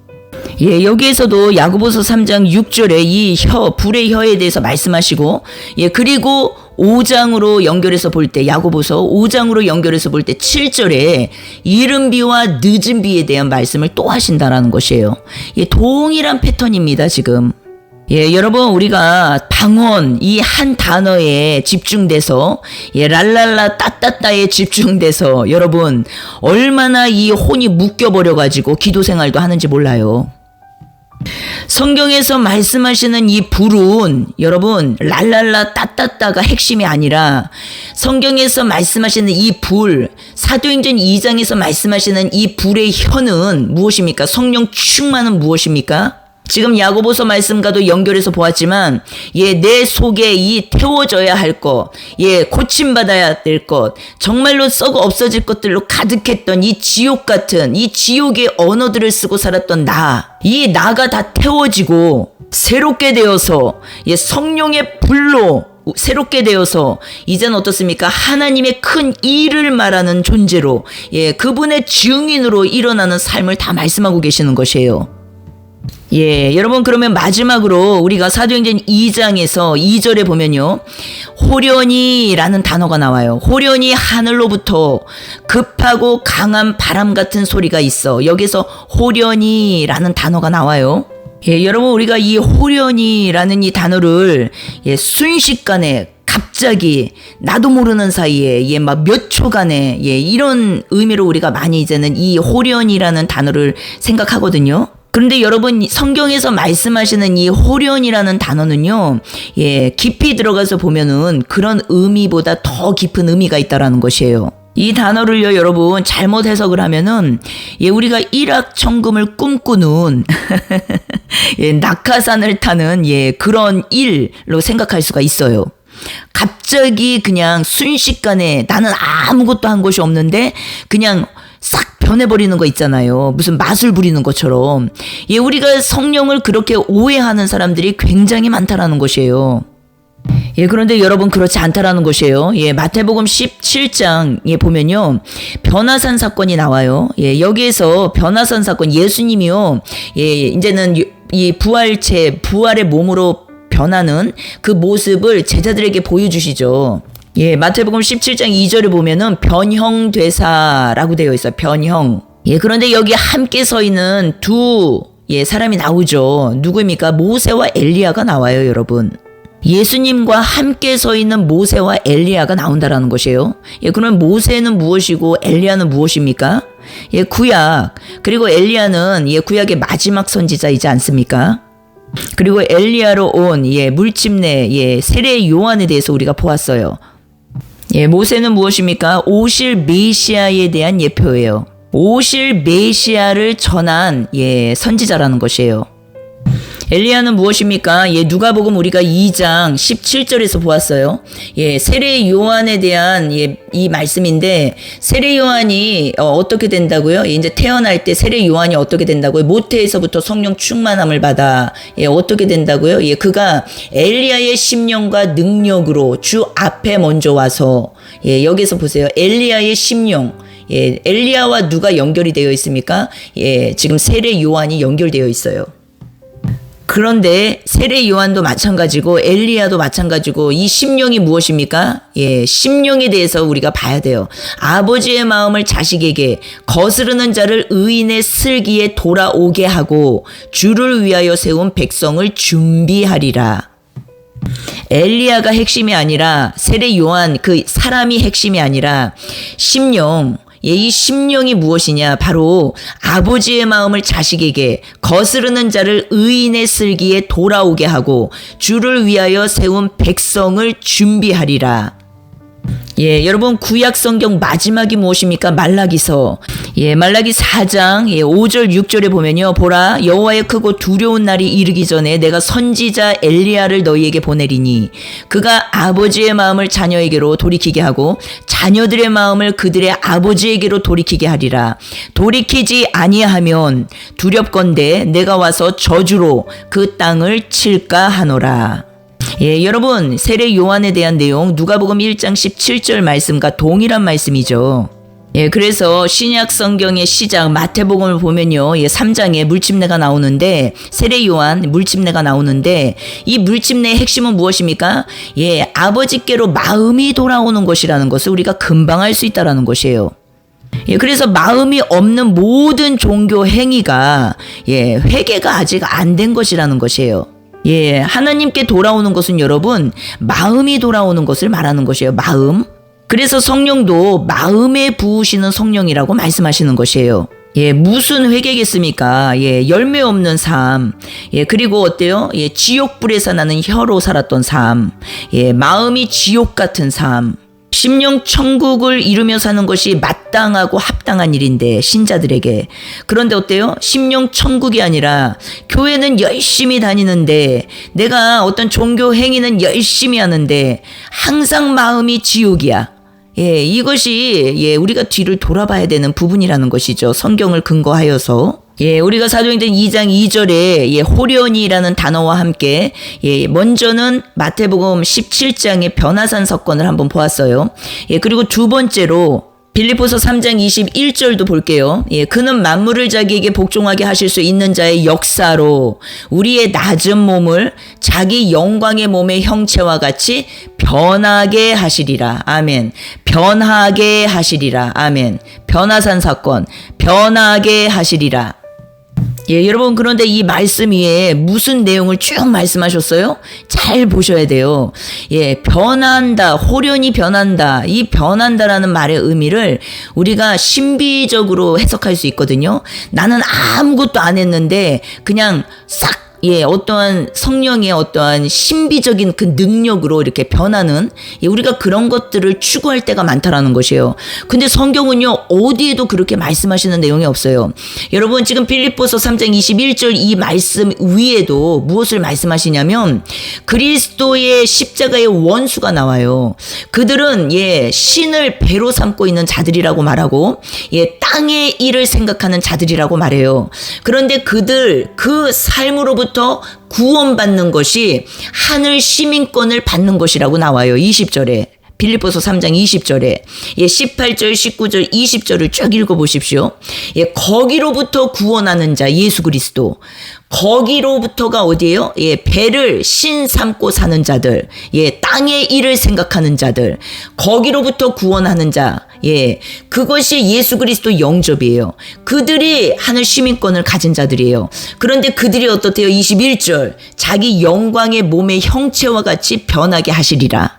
예, 여기에서도 야고보서 3장 6절에 이 혀, 불의 혀에 대해서 말씀하시고, 예, 그리고 5장으로 연결해서 볼 때, 야고보서 5장으로 연결해서 볼 때 7절에 이른 비와 늦은 비에 대한 말씀을 또 하신다라는 것이에요. 예, 동일한 패턴입니다, 지금. 예, 여러분, 우리가 방언, 이 한 단어에 집중돼서, 예, 랄랄라 따따따에 집중돼서, 여러분, 얼마나 이 혼이 묶여버려가지고 기도 생활도 하는지 몰라요. 성경에서 말씀하시는 이 불은 여러분 랄랄라 따따따가 핵심이 아니라 성경에서 말씀하시는 이 불, 사도행전 2장에서 말씀하시는 이 불의 혀는 무엇입니까? 성령 충만은 무엇입니까? 지금 야고보서 말씀과도 연결해서 보았지만, 예, 내 속에 이 태워져야 할 것, 예, 고침받아야 될 것, 정말로 썩어 없어질 것들로 가득했던 이 지옥 같은, 이 지옥의 언어들을 쓰고 살았던 이 나가 다 태워지고, 새롭게 되어서, 예, 성령의 불로, 새롭게 되어서 이제는 어떻습니까? 하나님의 큰 일을 말하는 존재로, 예, 그분의 증인으로 일어나는 삶을 다 말씀하고 계시는 것이에요. 예, 여러분, 그러면 마지막으로 우리가 사도행전 2장에서 2절에 보면요, 호련히라는 단어가 나와요. 호련히 하늘로부터 급하고 강한 바람 같은 소리가 있어. 여기서 호련히라는 단어가 나와요. 예, 여러분, 우리가 이 호련히라는 이 단어를, 예, 순식간에 갑자기 나도 모르는 사이에, 예, 막 몇 초간에, 예, 이런 의미로 우리가 많이 이제는 이 호련이라는 단어를 생각하거든요. 그런데 여러분, 성경에서 말씀하시는 이 호련이라는 단어는요, 예, 깊이 들어가서 보면은 그런 의미보다 더 깊은 의미가 있다라는 것이에요. 이 단어를요, 여러분, 잘못 해석을 하면은, 예, 우리가 일확천금을 꿈꾸는, 예, 낙하산을 타는, 예, 그런 일로 생각할 수가 있어요. 갑자기 그냥 순식간에 나는 아무것도 한 것이 없는데, 그냥 싹 변해버리는 거 있잖아요. 무슨 마술 부리는 것처럼. 예, 우리가 성령을 그렇게 오해하는 사람들이 굉장히 많다라는 것이에요. 예, 그런데 여러분, 그렇지 않다라는 것이에요. 예, 마태복음 17장에 보면요, 변화산 사건이 나와요. 예, 여기에서 변화산 사건, 예수님이요, 예, 이제는 이 부활의 몸으로 변하는 그 모습을 제자들에게 보여주시죠. 예, 마태복음 17장 2절에 보면은 변형되사라고 되어 있어요. 변형. 예, 그런데 여기 함께 서 있는 예, 사람이 나오죠. 누구입니까? 모세와 엘리야가 나와요, 여러분. 예수님과 함께 서 있는 모세와 엘리야가 나온다라는 것이에요. 예, 그러면 모세는 무엇이고 엘리야는 무엇입니까? 예, 구약. 그리고 엘리야는, 예, 구약의 마지막 선지자이지 않습니까? 그리고 엘리야로 온, 예, 물침례, 예, 세례 요한에 대해서 우리가 보았어요. 예, 모세는 무엇입니까? 오실 메시아에 대한 예표예요. 오실 메시아를 전한, 예, 선지자라는 것이에요. 엘리야는 무엇입니까? 예, 누가복음 우리가 2장 17절에서 보았어요. 예, 세례 요한에 대한, 예, 이 말씀인데, 세례 요한이 어떻게 된다고요? 이제 태어날 때 세례 요한이 어떻게 된다고요? 모태에서부터 성령 충만함을 받아, 예, 어떻게 된다고요? 예, 그가 엘리야의 심령과 능력으로 주 앞에 먼저 와서, 예, 여기서 보세요. 엘리야의 심령. 예, 엘리야와 누가 연결이 되어 있습니까? 예, 지금 세례 요한이 연결되어 있어요. 그런데 세례 요한도 마찬가지고 엘리야도 마찬가지고 이 심령이 무엇입니까? 예, 심령에 대해서 우리가 봐야 돼요. 아버지의 마음을 자식에게, 거스르는 자를 의인의 슬기에 돌아오게 하고 주를 위하여 세운 백성을 준비하리라. 엘리야가 핵심이 아니라, 세례 요한 그 사람이 핵심이 아니라 심령. 예, 이 심령이 무엇이냐? 바로 아버지의 마음을 자식에게, 거스르는 자를 의인의 슬기에 돌아오게 하고 주를 위하여 세운 백성을 준비하리라. 예, 여러분 구약 성경 마지막이 무엇입니까? 말라기서. 예, 말라기 4장 5절 6절에 보면요. 보라, 여호와의 크고 두려운 날이 이르기 전에 내가 선지자 엘리야를 너희에게 보내리니 그가 아버지의 마음을 자녀에게로 돌이키게 하고 자녀들의 마음을 그들의 아버지에게로 돌이키게 하리라. 돌이키지 아니하면 두렵건대 내가 와서 저주로 그 땅을 칠까 하노라. 예, 여러분 세례 요한에 대한 내용 누가복음 1장 17절 말씀과 동일한 말씀이죠. 예, 그래서 신약 성경의 시작 마태복음을 보면요. 예, 3장에 물침례가 나오는데 세례 요한 물침례가 나오는데 이 물침례의 핵심은 무엇입니까? 예, 아버지께로 마음이 돌아오는 것이라는 것을 우리가 금방 알 수 있다라는 것이에요. 예, 그래서 마음이 없는 모든 종교 행위가 예, 회개가 아직 안 된 것이라는 것이에요. 예, 하나님께 돌아오는 것은 여러분 마음이 돌아오는 것을 말하는 것이에요. 마음. 그래서 성령도 마음에 부으시는 성령이라고 말씀하시는 것이에요. 예, 무슨 회개겠습니까? 예, 열매 없는 삶. 예, 그리고 어때요? 예, 지옥불에서 나는 혀로 살았던 삶. 예, 마음이 지옥 같은 삶. 심령 천국을 이루며 사는 것이 마땅하고 합당한 일인데 신자들에게. 그런데 어때요? 심령 천국이 아니라 교회는 열심히 다니는데 내가 어떤 종교 행위는 열심히 하는데 항상 마음이 지옥이야. 예, 이것이 예, 우리가 뒤를 돌아봐야 되는 부분이라는 것이죠. 성경을 근거하여서. 예, 우리가 사도행전 2장 2절에 예, 호련이라는 단어와 함께 예, 먼저는 마태복음 17장의 변화산 사건을 한번 보았어요. 예, 그리고 두 번째로 빌립보서 3장 21절도 볼게요. 예, 그는 만물을 자기에게 복종하게 하실 수 있는 자의 역사로 우리의 낮은 몸을 자기 영광의 몸의 형체와 같이 변하게 하시리라. 아멘. 변하게 하시리라. 아멘. 변화산 사건. 변하게 하시리라. 예, 여러분 그런데 이 말씀 위에 무슨 내용을 쭉 말씀하셨어요? 잘 보셔야 돼요. 예, 변한다, 호련히 변한다. 이 변한다라는 말의 의미를 우리가 신비적으로 해석할 수 있거든요. 나는 아무것도 안 했는데 그냥 싹 예, 어떠한 성령의 어떠한 신비적인 그 능력으로 이렇게 변하는 예, 우리가 그런 것들을 추구할 때가 많다라는 것이에요. 근데 성경은요 어디에도 그렇게 말씀하시는 내용이 없어요. 여러분 지금 빌립보서 3장 21절 이 말씀 위에도 무엇을 말씀하시냐면 그리스도의 십자가의 원수가 나와요. 그들은 예, 신을 배로 삼고 있는 자들이라고 말하고 예, 땅의 일을 생각하는 자들이라고 말해요. 그런데 그들 그 삶으로부터 구원받는 것이 하늘 시민권을 받는 것이라고 나와요. 20절에. 빌립보서 3장 20절에. 예, 18절, 19절, 20절을 쭉 읽어보십시오. 예, 거기로부터 구원하는 자, 예수 그리스도. 거기로부터가 어디예요? 예, 배를 신 삼고 사는 자들. 예, 땅의 일을 생각하는 자들. 거기로부터 구원하는 자. 예, 그것이 예수 그리스도 영접이에요. 그들이 하늘 시민권을 가진 자들이에요. 그런데 그들이 어떻대요? 21절. 자기 영광의 몸의 형체와 같이 변하게 하시리라.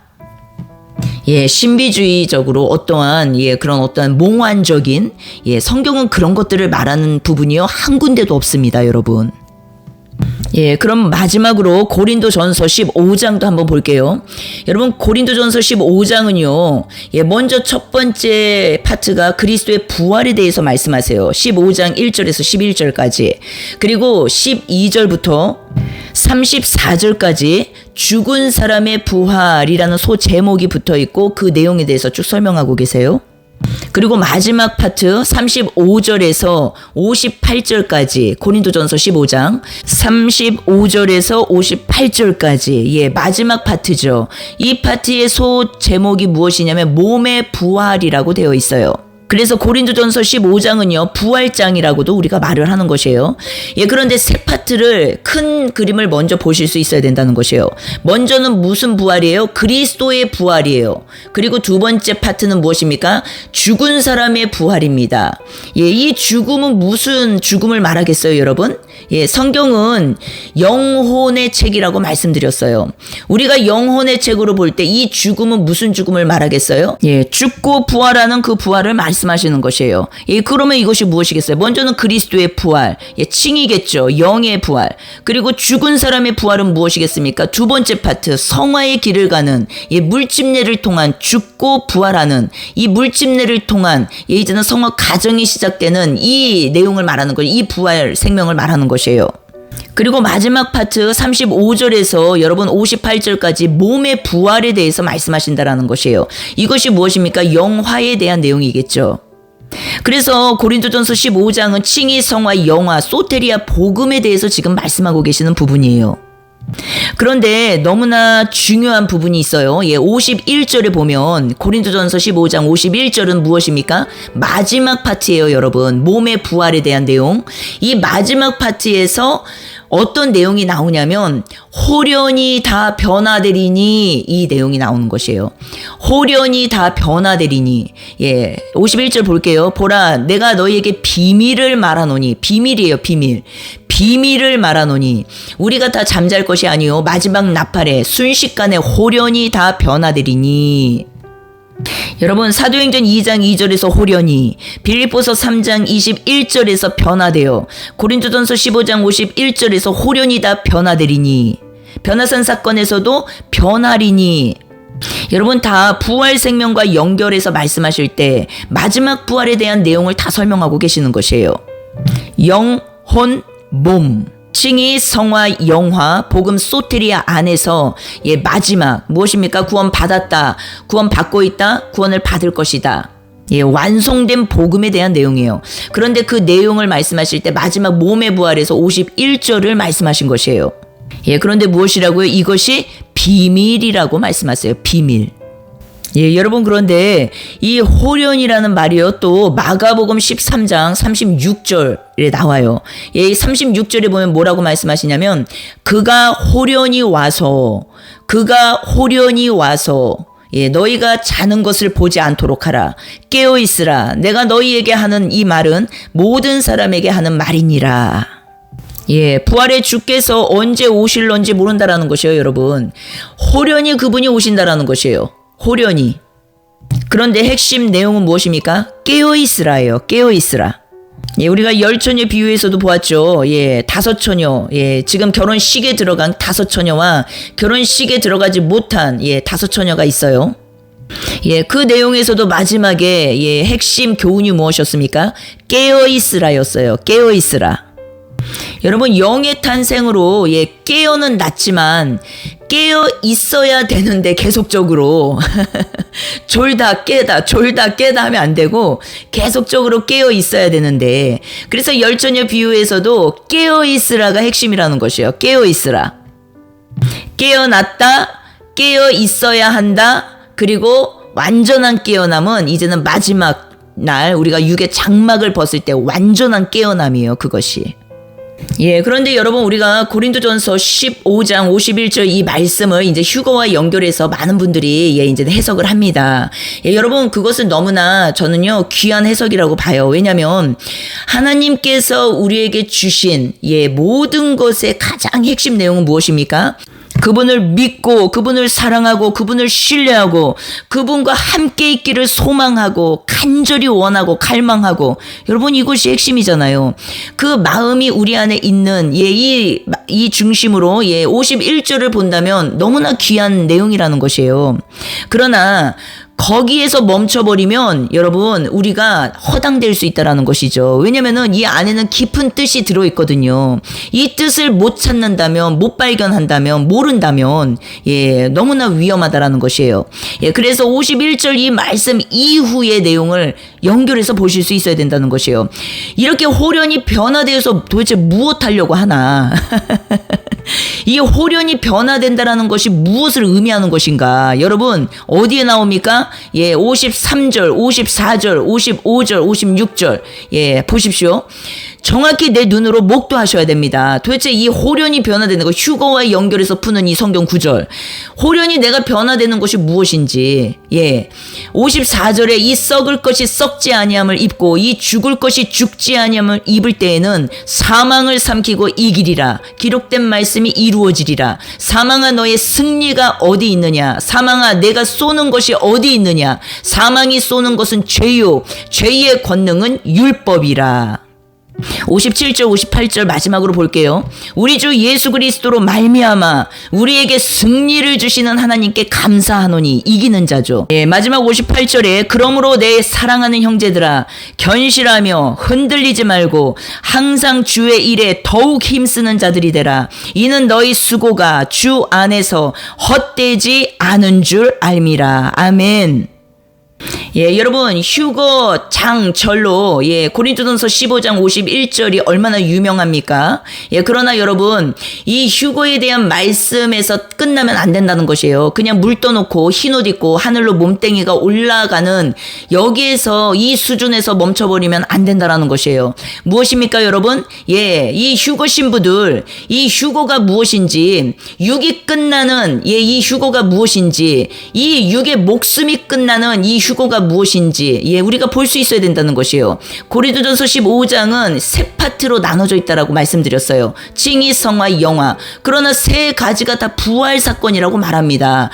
예, 신비주의적으로 어떠한 예, 그런 어떠한 몽환적인 예, 성경은 그런 것들을 말하는 부분이요 한 군데도 없습니다, 여러분. 예, 그럼 마지막으로 고린도전서 15장도 한번 볼게요. 여러분 고린도전서 15장은요. 예, 먼저 첫 번째 파트가 그리스도의 부활에 대해서 말씀하세요. 15장 1절에서 11절까지. 그리고 12절부터 34절까지 죽은 사람의 부활이라는 소 제목이 붙어 있고 그 내용에 대해서 쭉 설명하고 계세요. 그리고 마지막 파트 35절에서 58절까지 고린도전서 15장 35절에서 58절까지 예, 마지막 파트죠. 이 파트의 소 제목이 무엇이냐면 몸의 부활이라고 되어 있어요. 그래서 고린도전서 15장은요 부활장이라고도 우리가 말을 하는 것이에요. 예, 그런데 세 파트를 큰 그림을 먼저 보실 수 있어야 된다는 것이에요. 먼저는 무슨 부활이에요? 그리스도의 부활이에요. 그리고 두 번째 파트는 무엇입니까? 죽은 사람의 부활입니다. 예, 이 죽음은 무슨 죽음을 말하겠어요, 여러분? 예, 성경은 영혼의 책이라고 말씀드렸어요. 우리가 영혼의 책으로 볼 때 이 죽음은 무슨 죽음을 말하겠어요? 예, 죽고 부활하는 그 부활을 말씀드렸어요. 말씀하시는 것이에요. 예, 그러면 이것이 무엇이겠어요? 먼저는 그리스도의 부활, 예, 칭이겠죠. 영의 부활. 그리고 죽은 사람의 부활은 무엇이겠습니까? 두 번째 파트, 성화의 길을 가는, 예, 물집례를 통한 죽고 부활하는 이 물집례를 통한, 예, 이제는 성화 가정이 시작되는 이 내용을 말하는 거예요. 이 부활 생명을 말하는 것이에요. 그리고 마지막 파트 35절에서 여러분 58절까지 몸의 부활에 대해서 말씀하신다라는 것이에요. 이것이 무엇입니까? 영화에 대한 내용이겠죠. 그래서 고린도전서 15장은 칭의, 성화, 영화, 소테리아, 복음에 대해서 지금 말씀하고 계시는 부분이에요. 그런데 너무나 중요한 부분이 있어요. 예, 51절에 보면 고린도전서 15장 51절은 무엇입니까? 마지막 파트예요, 여러분. 몸의 부활에 대한 내용. 이 마지막 파트에서 어떤 내용이 나오냐면 홀연히 다 변화되리니, 이 내용이 나오는 것이에요. 홀연히 다 변화되리니. 예, 51절 볼게요. 보라, 내가 너희에게 비밀을 말하노니. 비밀이에요, 비밀. 비밀을 말하노니 우리가 다 잠잘 것이 아니요 마지막 나팔에 순식간에 홀연히 다 변화되리니. 여러분, 사도행전 2장 2절에서 홀연히, 빌립보서 3장 21절에서 변화되어, 고린도전서 15장 51절에서 홀연히 다 변화되리니, 변화산 사건에서도 변하리니. 여러분, 다 부활 생명과 연결해서 말씀하실 때 마지막 부활에 대한 내용을 다 설명하고 계시는 것이에요. 영, 혼, 몸, 칭의, 성화, 영화, 복음, 소테리아 안에서, 예, 마지막 무엇입니까? 구원 받았다, 구원 받고 있다, 구원을 받을 것이다. 예, 완성된 복음에 대한 내용이에요. 그런데 그 내용을 말씀하실 때 마지막 몸의 부활에서 51절을 말씀하신 것이에요. 예, 그런데 무엇이라고요? 이것이 비밀이라고 말씀하세요. 비밀. 예, 여러분, 그런데 이 홀연이라는 말이요, 또 마가복음 13장 36절에 나와요. 예, 36절에 보면 뭐라고 말씀하시냐면, 그가 홀연히 와서, 예, 너희가 자는 것을 보지 않도록 하라. 깨어 있으라. 내가 너희에게 하는 이 말은 모든 사람에게 하는 말이니라. 예, 부활의 주께서 언제 오실런지 모른다라는 것이에요, 여러분. 홀연히 그분이 오신다라는 것이에요. 홀연히. 그런데 핵심 내용은 무엇입니까? 깨어있으라예요. 깨어있으라. 예, 우리가 열처녀 비유에서도 보았죠. 예, 다섯 처녀. 예, 지금 결혼식에 들어간 다섯 처녀와 결혼식에 들어가지 못한, 예, 다섯 처녀가 있어요. 예, 그 내용에서도 마지막에, 예, 핵심 교훈이 무엇이었습니까? 깨어있으라였어요. 깨어있으라. 여러분, 영의 탄생으로, 예, 깨어는 났지만 깨어 있어야 되는데 계속적으로 졸다 깨다 하면 안 되고 계속적으로 깨어 있어야 되는데, 그래서 열처녀 비유에서도 깨어 있으라가 핵심이라는 것이에요. 깨어 있으라. 깨어났다, 깨어 있어야 한다. 그리고 완전한 깨어남은 이제는 마지막 날 우리가 육의 장막을 벗을 때 완전한 깨어남이에요. 그것이. 예, 그런데 여러분, 우리가 고린도전서 15장 51절 이 말씀을 이제 휴거와 연결해서 많은 분들이, 예, 이제 해석을 합니다. 예, 여러분, 그것은 너무나 저는요, 귀한 해석이라고 봐요. 왜냐면 하나님께서 우리에게 주신, 예, 모든 것의 가장 핵심 내용은 무엇입니까? 그분을 믿고, 그분을 사랑하고, 그분을 신뢰하고, 그분과 함께 있기를 소망하고, 간절히 원하고, 갈망하고. 여러분, 이것이 핵심이잖아요. 그 마음이 우리 안에 있는, 예, 이 중심으로, 예, 51절을 본다면 너무나 귀한 내용이라는 것이에요. 그러나 거기에서 멈춰버리면 여러분, 우리가 허당될 수 있다라는 것이죠. 왜냐면은 이 안에는 깊은 뜻이 들어있거든요. 이 뜻을 못 찾는다면, 못 발견한다면, 모른다면, 예, 너무나 위험하다라는 것이에요. 예, 그래서 51절 이 말씀 이후의 내용을 연결해서 보실 수 있어야 된다는 것이에요. 이렇게 홀연히 변화되어서 도대체 무엇하려고 하나? 이 홀연히 변화된다라는 것이 무엇을 의미하는 것인가? 여러분, 어디에 나옵니까? 예, 53절, 54절, 55절, 56절. 예, 보십시오. 정확히 내 눈으로 목도하셔야 됩니다. 도대체 이 홀연이 변화되는 것, 휴거와 연결해서 푸는 이 성경 구절, 홀연이 내가 변화되는 것이 무엇인지, 54절에 이 썩을 것이 썩지 아니함을 입고 이 죽을 것이 죽지 아니함을 입을 때에는 사망을 삼키고 이기리라. 기록된 말씀이 이루어지리라. 사망아 너의 승리가 어디 있느냐? 사망아 내가 쏘는 것이 어디 있느냐? 사망이 쏘는 것은 죄요, 죄의 권능은 율법이라. 57절 58절 마지막으로 볼게요. 우리 주 예수 그리스도로 말미암아 우리에게 승리를 주시는 하나님께 감사하노니, 이기는 자죠. 마지막 58절에 그러므로 내 사랑하는 형제들아 견실하며 흔들리지 말고 항상 주의 일에 더욱 힘쓰는 자들이 되라. 이는 너희 수고가 주 안에서 헛되지 않은 줄 알미라. 아멘. 여러분, 휴거 장절로 고린도전서 15장 51절이 얼마나 유명합니까? 그러나 여러분, 이 휴거에 대한 말씀에서 끝나면 안 된다는 것이에요. 그냥 물 떠놓고 흰옷 입고 하늘로 몸뚱이가 올라가는 여기에서 이 수준에서 멈춰버리면 안 된다라는 것이에요. 무엇입니까 여러분? 이 휴거 신부들, 이 휴거가 무엇인지, 육이 끝나는 이 휴거가 무엇인지, 이 육의 목숨이 끝나는 이 휴거가 무엇인지 우리가 볼 수 있어야 된다는 것이에요. 고린도전서 15장은 세 파트로 나눠져 있다라고 말씀드렸어요. 칭의, 성화, 영화. 그러나 세 가지가 다 부활 사건이라고 말합니다.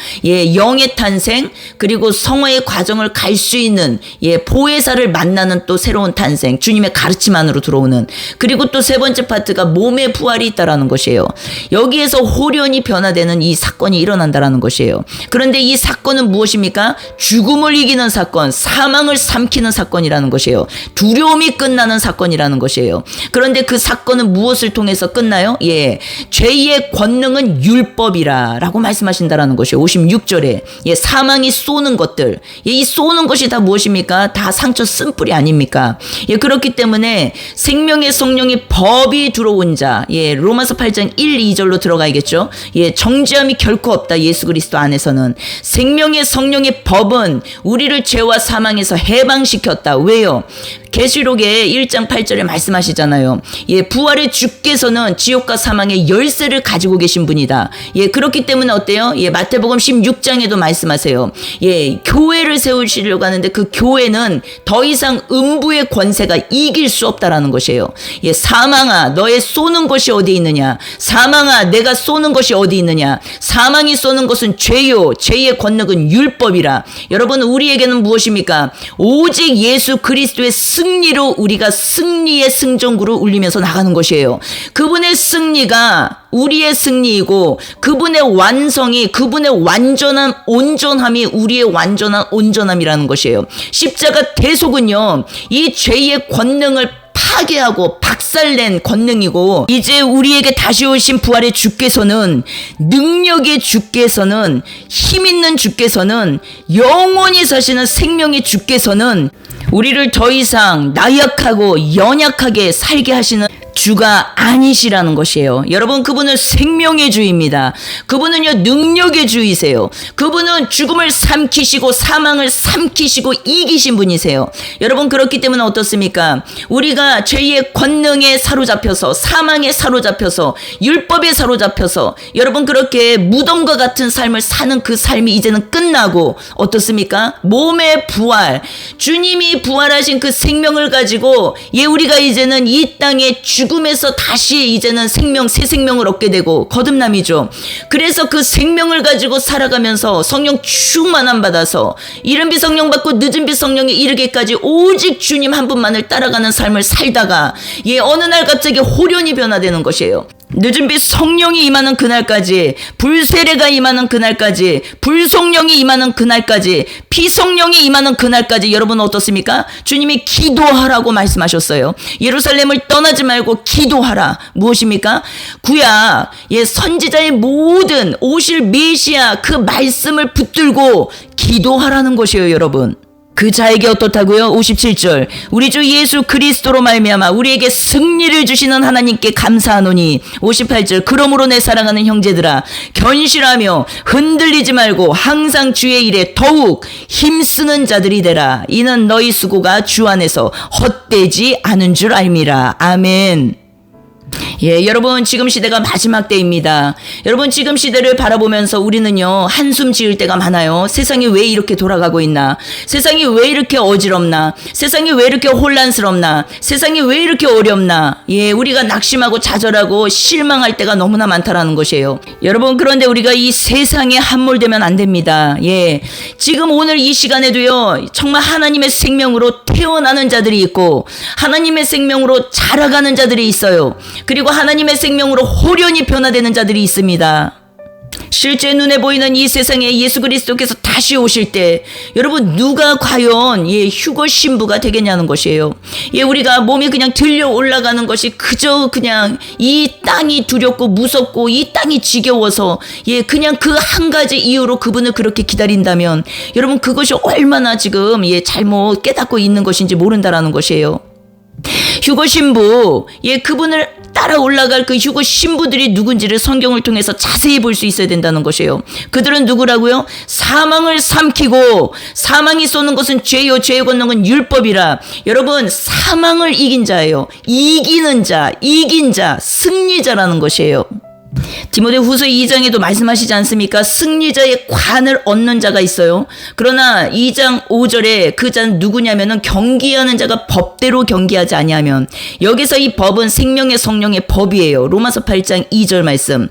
영의 탄생, 그리고 성화의 과정을 갈 수 있는 보혜사를 만나는 또 새로운 탄생, 주님의 가르침 안으로 들어오는, 그리고 또 세 번째 파트가 몸의 부활이 있다라는 것이에요. 여기에서 홀연이 변화되는 이 사건이 일어난다라는 것이에요. 그런데 이 사건은 무엇입니까? 죽음을 이기는 사건, 사망을 삼키는 사건이라는 것이에요. 두려움이 끝나는 사건이라는 것이에요. 그런데 그 사건은 무엇을 통해서 끝나요? 죄의 권능은 율법이라 라고 말씀하신다라는 것이에요. 56절에 사망이 쏘는 것들, 이 쏘는 것이 다 무엇입니까? 다 상처 쓴뿌리 아닙니까? 그렇기 때문에 생명의 성령의 법이 들어온 자, 로마서 8장 1, 2절로 들어가야겠죠. 정죄함이 결코 없다. 예수 그리스도 안에서는 생명의 성령의 법은 우리를 죄와 사망에서 해방시켰다. 왜요? 계시록의 1장 8절에 말씀하시잖아요. 부활의 주께서는 지옥과 사망의 열쇠를 가지고 계신 분이다. 그렇기 때문에 어때요? 마태복음 16장에도 말씀하세요. 교회를 세우시려고 하는데 그 교회는 더 이상 음부의 권세가 이길 수 없다라는 것이에요. 사망아 너의 쏘는 것이 어디 있느냐? 사망아 내가 쏘는 것이 어디 있느냐? 사망이 쏘는 것은 죄요, 죄의 권능은 율법이라. 여러분, 우리에게는 무엇입니까? 오직 예수 그리스도의 승리로 우리가 승리의 승전구를 울리면서 나가는 것이에요. 그분의 승리가 우리의 승리이고, 그분의 완성이, 그분의 완전한 온전함이 우리의 완전한 온전함이라는 것이에요. 십자가 대속은요, 이 죄의 권능을 파괴하고 박살낸 권능이고, 이제 우리에게 다시 오신 부활의 주께서는, 능력의 주께서는, 힘있는 주께서는, 영원히 사시는 생명의 주께서는 우리를 더 이상 나약하고 연약하게 살게 하시는 주가 아니시라는 것이에요. 여러분, 그분은 생명의 주입니다. 그분은요, 능력의 주이세요. 그분은 죽음을 삼키시고 사망을 삼키시고 이기신 분이세요. 여러분, 그렇기 때문에 어떻습니까? 우리가 죄의 권능에 사로잡혀서, 사망에 사로잡혀서, 율법에 사로잡혀서, 여러분 그렇게 무덤과 같은 삶을 사는 그 삶이 이제는 끝나고, 어떻습니까? 몸의 부활, 주님이 부활하신 그 생명을 가지고 우리가 이제는 이 땅에 죽음에서 다시 이제는 생명, 새 생명을 얻게 되고, 거듭남이죠. 그래서 그 생명을 가지고 살아가면서 성령 충만함 받아서 이른비 성령 받고 늦은비 성령에 이르기까지 오직 주님 한 분만을 따라가는 삶을 살다가 어느 날 갑자기 홀연이 변화되는 것이에요. 늦은비 성령이 임하는 그날까지, 불세례가 임하는 그날까지, 불성령이 임하는 그날까지, 피성령이 임하는 그날까지 여러분 어떻습니까? 주님이 기도하라고 말씀하셨어요. 예루살렘을 떠나지 말고 기도하라. 무엇입니까? 구약 선지자의 모든 오실 메시아 그 말씀을 붙들고 기도하라는 것이에요, 여러분. 그 자에게 어떻다고요? 57절 우리 주 예수 그리스도로 말미암아 우리에게 승리를 주시는 하나님께 감사하노니 58절 그러므로 내 사랑하는 형제들아 견실하며 흔들리지 말고 항상 주의 일에 더욱 힘쓰는 자들이 되라. 이는 너희 수고가 주 안에서 헛되지 않은 줄 알미라. 아멘. 예, 여러분 지금 시대가 마지막 때입니다. 여러분 지금 시대를 바라보면서 우리는요 한숨 지을 때가 많아요. 세상이 왜 이렇게 돌아가고 있나? 세상이 왜 이렇게 어지럽나? 세상이 왜 이렇게 혼란스럽나? 세상이 왜 이렇게 어렵나? 예, 우리가 낙심하고 좌절하고 실망할 때가 너무나 많다라는 것이에요. 여러분 그런데 우리가 이 세상에 함몰되면 안 됩니다. 예, 지금 오늘 이 시간에도요 정말 하나님의 생명으로 태어나는 자들이 있고 하나님의 생명으로 자라가는 자들이 있어요. 그리고 하나님의 생명으로 호련히 변화되는 자들이 있습니다. 실제 눈에 보이는 이 세상에 예수 그리스도께서 다시 오실 때 여러분 누가 과연 휴거 신부가 되겠냐는 것이에요. 우리가 몸이 그냥 들려 올라가는 것이 그저 그냥 이 땅이 두렵고 무섭고 이 땅이 지겨워서 그냥 그 한 가지 이유로 그분을 그렇게 기다린다면 여러분 그것이 얼마나 지금 잘못 깨닫고 있는 것인지 모른다라는 것이에요. 휴거 신부, 그분을 따라 올라갈 그 휴거 신부들이 누군지를 성경을 통해서 자세히 볼 수 있어야 된다는 것이에요. 그들은 누구라고요? 사망을 삼키고 사망이 쏘는 것은 죄요 죄의 권능은 율법이라. 여러분 사망을 이긴 자예요. 이기는 자, 이긴 자, 승리자라는 것이에요. 디모데후서 2장에도 말씀하시지 않습니까? 승리자의 관을 얻는 자가 있어요. 그러나 2장 5절에 그 자는 누구냐면은 경기하는 자가 법대로 경기하지 아니하면, 여기서 이 법은 생명의 성령의 법이에요. 로마서 8장 2절 말씀.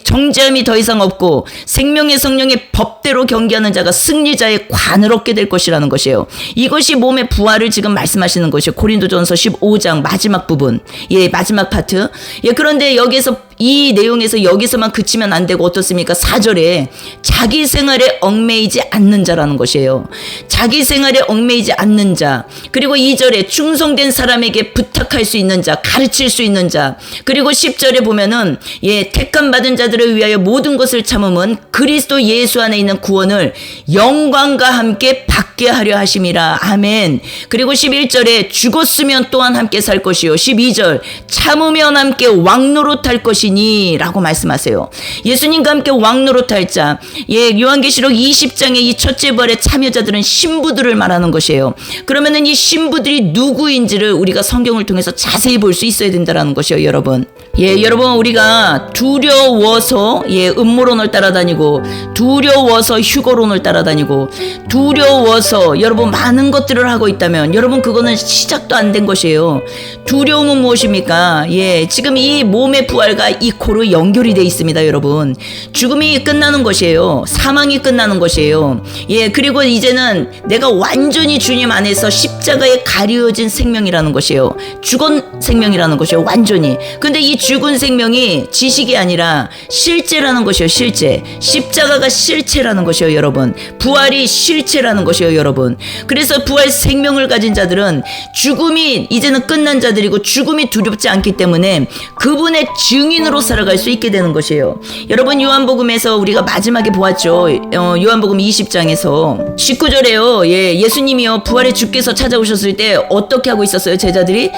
정죄함이 더 이상 없고 생명의 성령의 법대로 경기하는 자가 승리자의 관을 얻게 될 것이라는 것이에요. 이것이 몸의 부활을 지금 말씀하시는 것이에요. 고린도전서 15장 마지막 부분, 마지막 파트. 그런데 여기에서 이 내용에서 여기서만 그치면 안 되고 어떻습니까? 4절에 자기 생활에 얽매이지 않는 자라는 것이에요. 자기 생활에 얽매이지 않는 자. 그리고 2절에 충성된 사람에게 부탁할 수 있는 자, 가르칠 수 있는 자. 그리고 10절에 보면은 택함 받은 자들을 위하여 모든 것을 참음은 그리스도 예수 안에 있는 구원을 영광과 함께 받게 하려 하심이라. 아멘. 그리고 11절에 죽었으면 또한 함께 살 것이요. 12절 참으면 함께 왕노릇할 것이니 라고 말씀하세요. 예수님과 함께 왕노릇할 자. 요한계시록 20장의 이 첫째 부활의 참여자들은 신부들을 말하는 것이에요. 그러면은 이 신부들이 누구인지를 우리가 성경을 통해서 자세히 볼 수 있어야 된다는 것이에요, 여러분. 여러분 우리가 두려워서 음모론을 따라다니고, 두려워서 휴거론을 따라다니고, 두려워서 여러분 많은 것들을 하고 있다면 여러분 그거는 시작도 안 된 것이에요. 두려움은 무엇입니까? 지금 이 몸의 부활과 이 코로 연결이 돼 있습니다, 여러분. 죽음이 끝나는 것이에요. 사망이 끝나는 것이에요. 그리고 이제는 내가 완전히 주님 안에서 십자가에 가려진 생명이라는 것이에요. 죽은 생명이라는 것이에요, 완전히. 근데 이 죽은 생명이 지식이 아니라 실제라는 것이에요, 실제. 십자가가 실체라는 것이에요, 여러분. 부활이 실체라는 것이에요, 여러분. 그래서 부활 생명을 가진 자들은 죽음이 이제는 끝난 자들이고 죽음이 두렵지 않기 때문에 그분의 증인으로 살아갈 수 있게 되는 것이에요. 여러분 요한복음에서 우리가 마지막에 보았죠. 요한복음 20장에서 19절에요. 예수님이요 부활의 주께서 찾아오셨을 때 어떻게 하고 있었어요, 제자들이?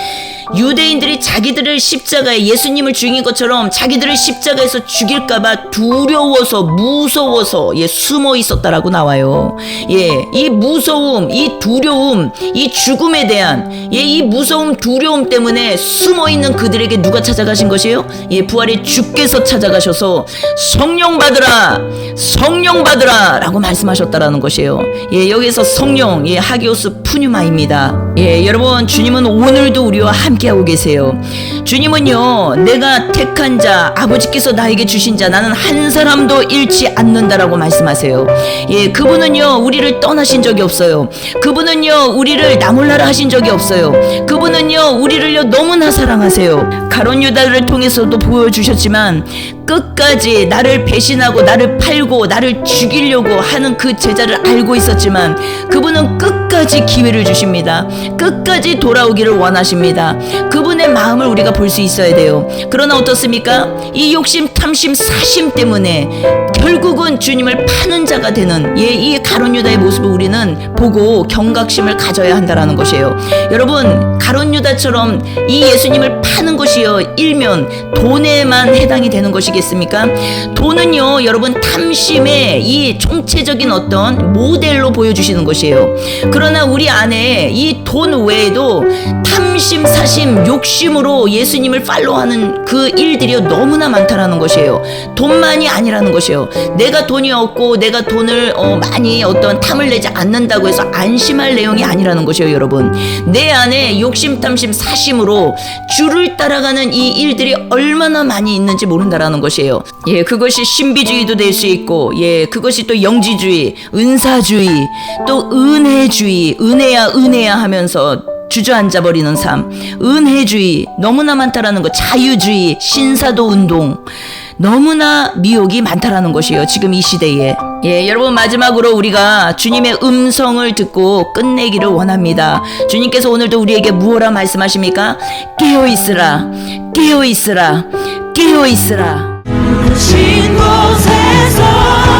유대인들이 자기들을 십자가에, 예수님을 죽인 것처럼 자기들을 십자가에서 죽일까봐 두려워서 무서워서 숨어 있었다라고 나와요. 이 무서움, 이 두려움, 이 죽음에 대한 이 무서움, 두려움 때문에 숨어 있는 그들에게 누가 찾아가신 것이에요? 부활의 주께서 찾아가셔서 성령 받으라, 성령 받으라 라고 말씀하셨다라는 것이에요. 여기서 성령, 하기오스 푸뉴마입니다. 여러분 주님은 오늘도 우리와 함께하고 계세요. 주님은요 내가 택한 자, 아버지께서 나에게 주신 자, 나는 한 사람도 잃지 않는다라고 말씀하세요. 그분은요 우리를 떠나신 적이 없어요. 그분은요 우리를 나 몰라라 하신 적이 없어요. 그분은요 우리를요 너무나 사랑하세요. 가룟 유다를 통해서도 보여주셨지만 끝까지 나를 배신하고 나를 팔고 나를 죽이려고 하는 그 제자를 알고 있었지만 그분은 끝까지 기회를 주십니다. 끝까지 돌아오기를 원하십니다. 그분의 마음을 우리가 볼 수 있어야 돼요. 그러나 어떻습니까? 이 욕심, 탐심, 사심 때문에 결국은 주님을 파는 자가 되는 이 가룟 유다의 모습을 우리는 보고 경각심을 가져야 한다라는 것이에요. 여러분, 가룟 유다처럼 이 예수님을 파는 것이요 일면 돈에만 해당이 되는 것이겠습니까? 돈은요, 여러분, 탐심의 이 총체적인 어떤 모델로 보여주시는 것이에요. 그러나 우리 안에 이 돈 외에도 탐심, 사심, 욕심으로 예수님을 팔로우하는 그 일들이 너무나 많다라는 것이에요. 돈만이 아니라는 것이에요. 내가 돈이 없고 내가 돈을 많이 어떤 탐을 내지 않는다고 해서 안심할 내용이 아니라는 것이에요, 여러분. 내 안에 욕심, 탐심, 사심으로 주를 따라가는 이 일들이 얼마나 많이 있는지 모른다라는 것이에요. 예, 그것이 신비주의도 될 수 있고, 예, 그것이 또 영지주의, 은사주의, 또 은혜주의, 은혜야 하면서 주저앉아 버리는 삶, 은혜주의 너무나 많다라는 것, 자유주의, 신사도 운동, 너무나 미혹이 많다라는 것이에요, 지금 이 시대에. 예, 여러분, 마지막으로 우리가 주님의 음성을 듣고 끝내기를 원합니다. 주님께서 오늘도 우리에게 무엇라 말씀하십니까? 깨어있으라, 깨어있으라, 깨어있으라. 신 곳에서